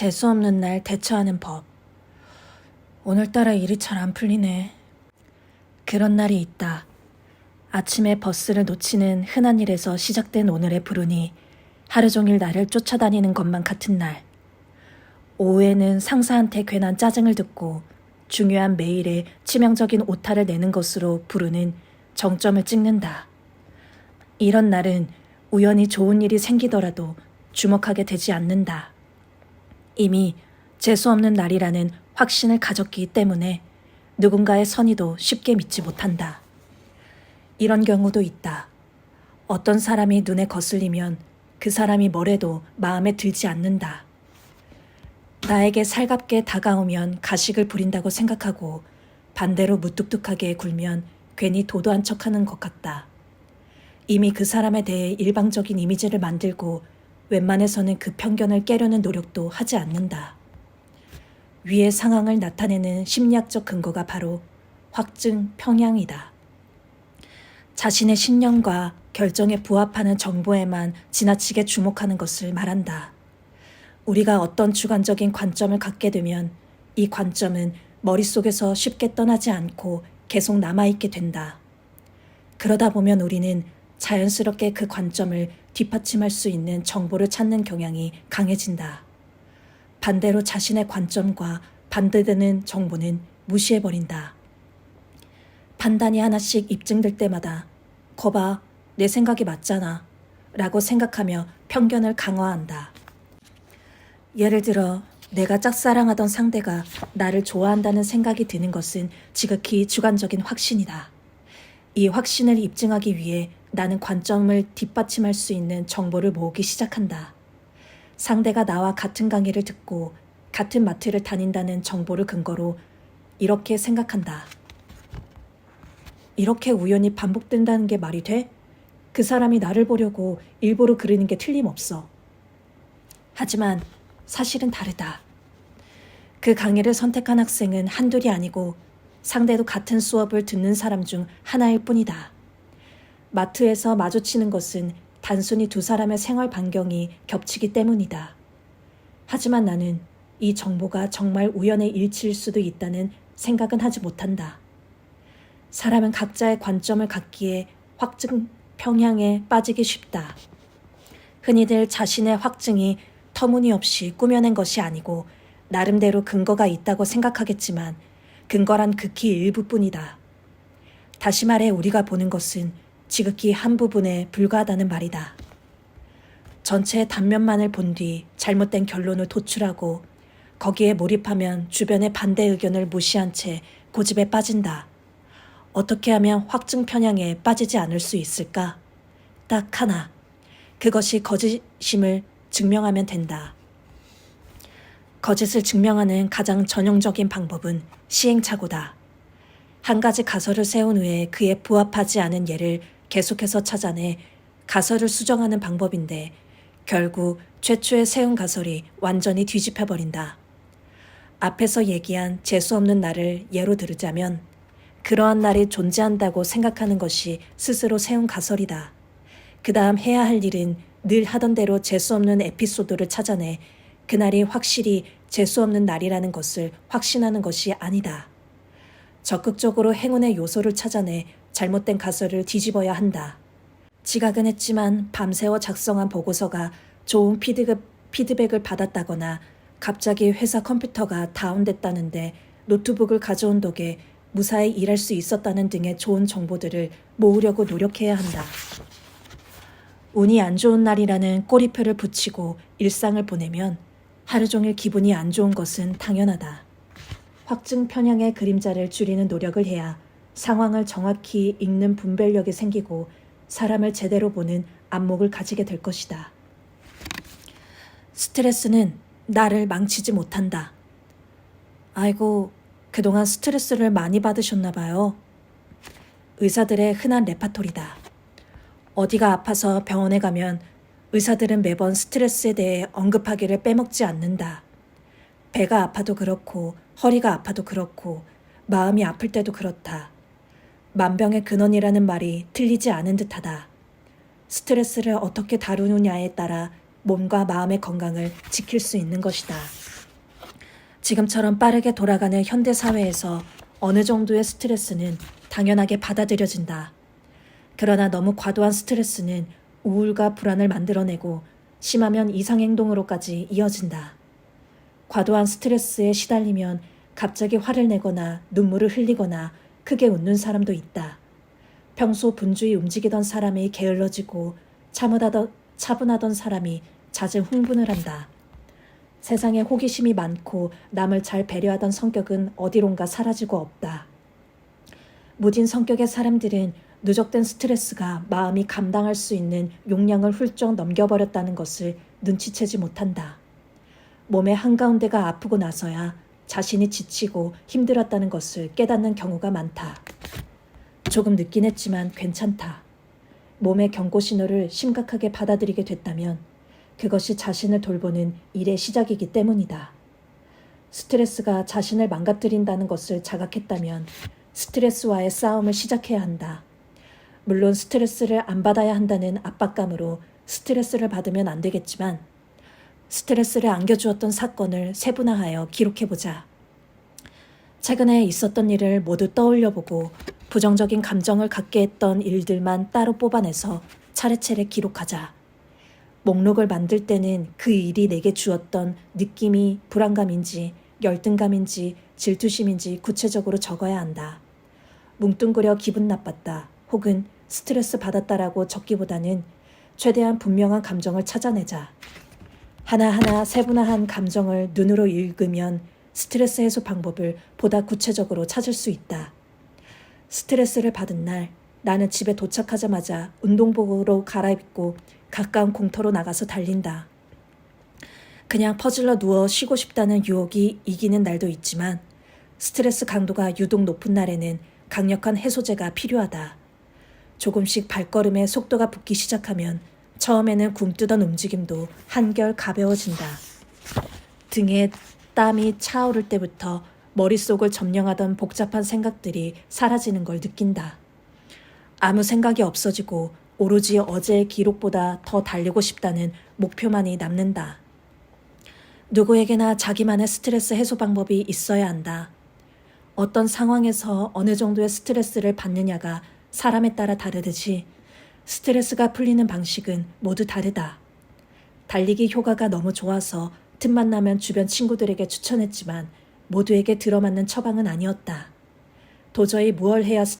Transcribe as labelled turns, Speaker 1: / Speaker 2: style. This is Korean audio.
Speaker 1: 재수 없는 날 대처하는 법. 오늘따라 일이 잘 안 풀리네. 그런 날이 있다. 아침에 버스를 놓치는 흔한 일에서 시작된 오늘의 불운이 하루 종일 나를 쫓아다니는 것만 같은 날. 오후에는 상사한테 괜한 짜증을 듣고 중요한 메일에 치명적인 오타를 내는 것으로 부르는 정점을 찍는다. 이런 날은 우연히 좋은 일이 생기더라도 주목하게 되지 않는다. 이미 재수없는 날이라는 확신을 가졌기 때문에 누군가의 선의도 쉽게 믿지 못한다. 이런 경우도 있다. 어떤 사람이 눈에 거슬리면 그 사람이 뭐래도 마음에 들지 않는다. 나에게 살갑게 다가오면 가식을 부린다고 생각하고 반대로 무뚝뚝하게 굴면 괜히 도도한 척하는 것 같다. 이미 그 사람에 대해 일방적인 이미지를 만들고 웬만해서는 그 편견을 깨려는 노력도 하지 않는다. 위의 상황을 나타내는 심리학적 근거가 바로 확증 평양이다. 자신의 신념과 결정에 부합하는 정보에만 지나치게 주목하는 것을 말한다. 우리가 어떤 주관적인 관점을 갖게 되면 이 관점은 머릿속에서 쉽게 떠나지 않고 계속 남아있게 된다. 그러다 보면 우리는 자연스럽게 그 관점을 뒷받침할 수 있는 정보를 찾는 경향이 강해진다. 반대로 자신의 관점과 반대되는 정보는 무시해버린다. 판단이 하나씩 입증될 때마다 거봐, 내 생각이 맞잖아 라고 생각하며 편견을 강화한다. 예를 들어 내가 짝사랑하던 상대가 나를 좋아한다는 생각이 드는 것은 지극히 주관적인 확신이다. 이 확신을 입증하기 위해 나는 관점을 뒷받침할 수 있는 정보를 모으기 시작한다. 상대가 나와 같은 강의를 듣고 같은 마트를 다닌다는 정보를 근거로 이렇게 생각한다. 이렇게 우연히 반복된다는 게 말이 돼? 그 사람이 나를 보려고 일부러 그러는 게 틀림없어. 하지만 사실은 다르다. 그 강의를 선택한 학생은 한둘이 아니고 상대도 같은 수업을 듣는 사람 중 하나일 뿐이다. 마트에서 마주치는 것은 단순히 두 사람의 생활 반경이 겹치기 때문이다. 하지만 나는 이 정보가 정말 우연의 일치일 수도 있다는 생각은 하지 못한다. 사람은 각자의 관점을 갖기에 확증 평양에 빠지기 쉽다. 흔히들 자신의 확증이 터무니없이 꾸며낸 것이 아니고 나름대로 근거가 있다고 생각하겠지만 근거란 극히 일부뿐이다. 다시 말해 우리가 보는 것은 지극히 한 부분에 불과하다는 말이다. 전체의 단면만을 본 뒤 잘못된 결론을 도출하고 거기에 몰입하면 주변의 반대 의견을 무시한 채 고집에 빠진다. 어떻게 하면 확증 편향에 빠지지 않을 수 있을까? 딱 하나. 그것이 거짓임을 증명하면 된다. 거짓을 증명하는 가장 전형적인 방법은 시행착오다. 한 가지 가설을 세운 후에 그에 부합하지 않은 예를 계속해서 찾아내 가설을 수정하는 방법인데 결국 최초에 세운 가설이 완전히 뒤집혀버린다. 앞에서 얘기한 재수없는 날을 예로 들자면 그러한 날이 존재한다고 생각하는 것이 스스로 세운 가설이다. 그 다음 해야 할 일은 늘 하던 대로 재수없는 에피소드를 찾아내 그날이 확실히 재수없는 날이라는 것을 확신하는 것이 아니다. 적극적으로 행운의 요소를 찾아내 잘못된 가설을 뒤집어야 한다. 지각은 했지만 밤새워 작성한 보고서가 좋은 피드백을 받았다거나 갑자기 회사 컴퓨터가 다운됐다는데 노트북을 가져온 덕에 무사히 일할 수 있었다는 등의 좋은 정보들을 모으려고 노력해야 한다. 운이 안 좋은 날이라는 꼬리표를 붙이고 일상을 보내면 하루 종일 기분이 안 좋은 것은 당연하다. 확증 편향의 그림자를 줄이는 노력을 해야 상황을 정확히 읽는 분별력이 생기고 사람을 제대로 보는 안목을 가지게 될 것이다. 스트레스는 나를 망치지 못한다. 아이고, 그동안 스트레스를 많이 받으셨나 봐요. 의사들의 흔한 레파토리다. 어디가 아파서 병원에 가면 의사들은 매번 스트레스에 대해 언급하기를 빼먹지 않는다. 배가 아파도 그렇고 허리가 아파도 그렇고 마음이 아플 때도 그렇다. 만병의 근원이라는 말이 틀리지 않은 듯하다. 스트레스를 어떻게 다루느냐에 따라 몸과 마음의 건강을 지킬 수 있는 것이다. 지금처럼 빠르게 돌아가는 현대 사회에서 어느 정도의 스트레스는 당연하게 받아들여진다. 그러나 너무 과도한 스트레스는 우울과 불안을 만들어내고 심하면 이상행동으로까지 이어진다. 과도한 스트레스에 시달리면 갑자기 화를 내거나 눈물을 흘리거나 크게 웃는 사람도 있다. 평소 분주히 움직이던 사람이 게을러지고 차분하던 사람이 잦은 흥분을 한다. 세상에 호기심이 많고 남을 잘 배려하던 성격은 어디론가 사라지고 없다. 무딘 성격의 사람들은 누적된 스트레스가 마음이 감당할 수 있는 용량을 훌쩍 넘겨버렸다는 것을 눈치채지 못한다. 몸의 한가운데가 아프고 나서야 자신이 지치고 힘들었다는 것을 깨닫는 경우가 많다. 조금 늦긴 했지만 괜찮다. 몸의 경고 신호를 심각하게 받아들이게 됐다면 그것이 자신을 돌보는 일의 시작이기 때문이다. 스트레스가 자신을 망가뜨린다는 것을 자각했다면 스트레스와의 싸움을 시작해야 한다. 물론 스트레스를 안 받아야 한다는 압박감으로 스트레스를 받으면 안 되겠지만 스트레스를 안겨주었던 사건을 세분화하여 기록해보자. 최근에 있었던 일을 모두 떠올려보고 부정적인 감정을 갖게 했던 일들만 따로 뽑아내서 차례차례 기록하자. 목록을 만들 때는 그 일이 내게 주었던 느낌이 불안감인지 열등감인지 질투심인지 구체적으로 적어야 한다. 뭉뚱그려 기분 나빴다 혹은 스트레스 받았다라고 적기보다는 최대한 분명한 감정을 찾아내자. 하나하나 세분화한 감정을 눈으로 읽으면 스트레스 해소 방법을 보다 구체적으로 찾을 수 있다. 스트레스를 받은 날 나는 집에 도착하자마자 운동복으로 갈아입고 가까운 공터로 나가서 달린다. 그냥 퍼질러 누워 쉬고 싶다는 유혹이 이기는 날도 있지만 스트레스 강도가 유독 높은 날에는 강력한 해소제가 필요하다. 조금씩 발걸음에 속도가 붙기 시작하면 처음에는 굼뜨던 움직임도 한결 가벼워진다. 등에 땀이 차오를 때부터 머릿속을 점령하던 복잡한 생각들이 사라지는 걸 느낀다. 아무 생각이 없어지고 오로지 어제의 기록보다 더 달리고 싶다는 목표만이 남는다. 누구에게나 자기만의 스트레스 해소 방법이 있어야 한다. 어떤 상황에서 어느 정도의 스트레스를 받느냐가 사람에 따라 다르듯이 스트레스가 풀리는 방식은 모두 다르다. 달리기 효과가 너무 좋아서 틈만 나면 주변 친구들에게 추천했지만 모두에게 들어맞는 처방은 아니었다. 도저히 무얼 해야